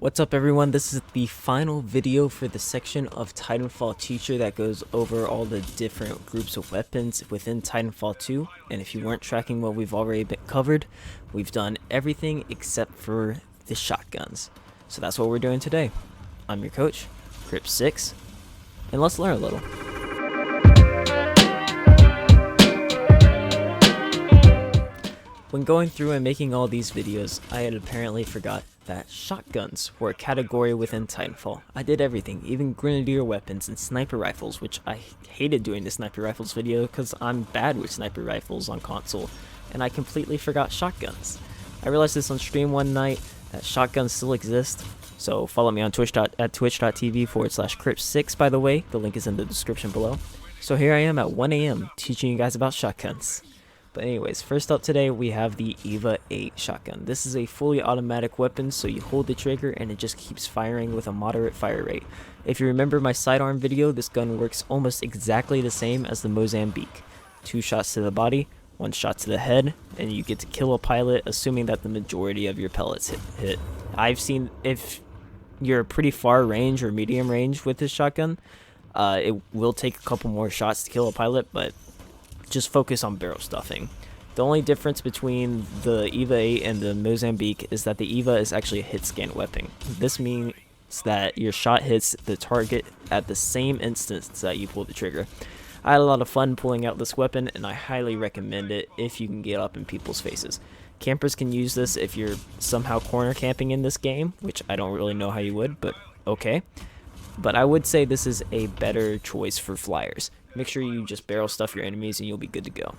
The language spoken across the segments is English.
What's up everyone, this is the final video for the section of Titanfall Teacher that goes over all the different groups of weapons within Titanfall 2, and if you weren't tracking what we've already covered, we've done everything except for the shotguns. So that's what we're doing today. I'm your coach, Crip6, and let's learn a little. When going through and making all these videos, I had apparently forgot that shotguns were a category within Titanfall. I did everything, even grenadier weapons and sniper rifles, which I hated doing the sniper rifles video because I'm bad with sniper rifles on console, and I completely forgot shotguns. I realized this on stream one night, that shotguns still exist, so follow me on twitch.tv/Crip6, by the way, the link is in the description below. So here I am at 1 AM teaching you guys about shotguns. But anyways, first up today we have the EVA 8 shotgun. This is a fully automatic weapon, so you hold the trigger and it just keeps firing with a moderate fire rate. If you remember my sidearm video, this gun works almost exactly the same as the Mozambique. 2 shots to the body, 1 shot to the head, and you get to kill a pilot assuming that the majority of your pellets hit. I've seen if you're pretty far range or medium range with this shotgun, it will take a couple more shots to kill a pilot, but just focus on barrel stuffing. The only difference between the EVA 8 and the Mozambique is that the EVA is actually a hit scan weapon. This means that your shot hits the target at the same instance that you pull the trigger. I had a lot of fun pulling out this weapon, and I highly recommend it if you can get up in people's faces. Campers can use this if you're somehow corner camping in this game, which I don't really know how you would, but okay. But I would say this is a better choice for flyers. Make sure you just barrel stuff your enemies and you'll be good to go.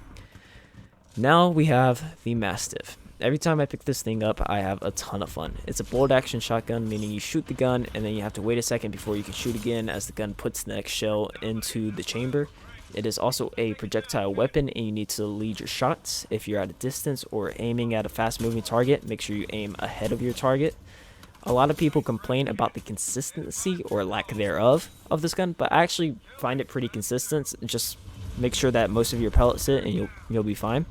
Now we have the Mastiff. Every time I pick this thing up, I have a ton of fun. It's a bolt action shotgun, meaning you shoot the gun and then you have to wait a second before you can shoot again as the gun puts the next shell into the chamber. It is also a projectile weapon and you need to lead your shots. If you're at a distance or aiming at a fast moving target, make sure you aim ahead of your target. A lot of people complain about the consistency or lack thereof of this gun, but I actually find it pretty consistent. Just make sure that most of your pellets hit and you'll be fine.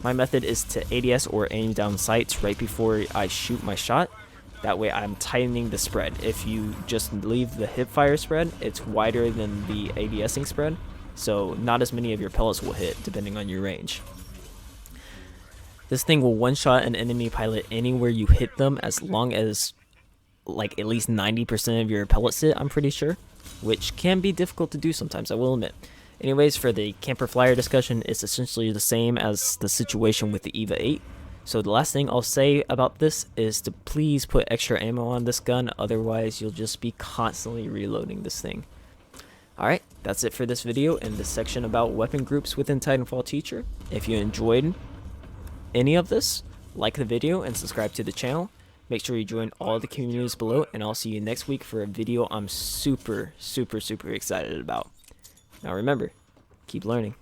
My method is to ADS or aim down sights right before I shoot my shot. That way I'm tightening the spread. If you just leave the hip fire spread, it's wider than the ADSing spread, so not as many of your pellets will hit depending on your range. This thing will one-shot an enemy pilot anywhere you hit them as long as like at least 90% of your pellets hit, I'm pretty sure, which can be difficult to do sometimes, I will admit. Anyways, for the camper flyer discussion, it's essentially the same as the situation with the EVA 8. So the last thing I'll say about this is to please put extra ammo on this gun, otherwise you'll just be constantly reloading this thing. Alright, that's it for this video and this section about weapon groups within Titanfall Teacher. If you enjoyed any of this, like the video and subscribe to the channel. Make sure you join all the communities below, and I'll see you next week for a video I'm super excited about. Now remember, keep learning.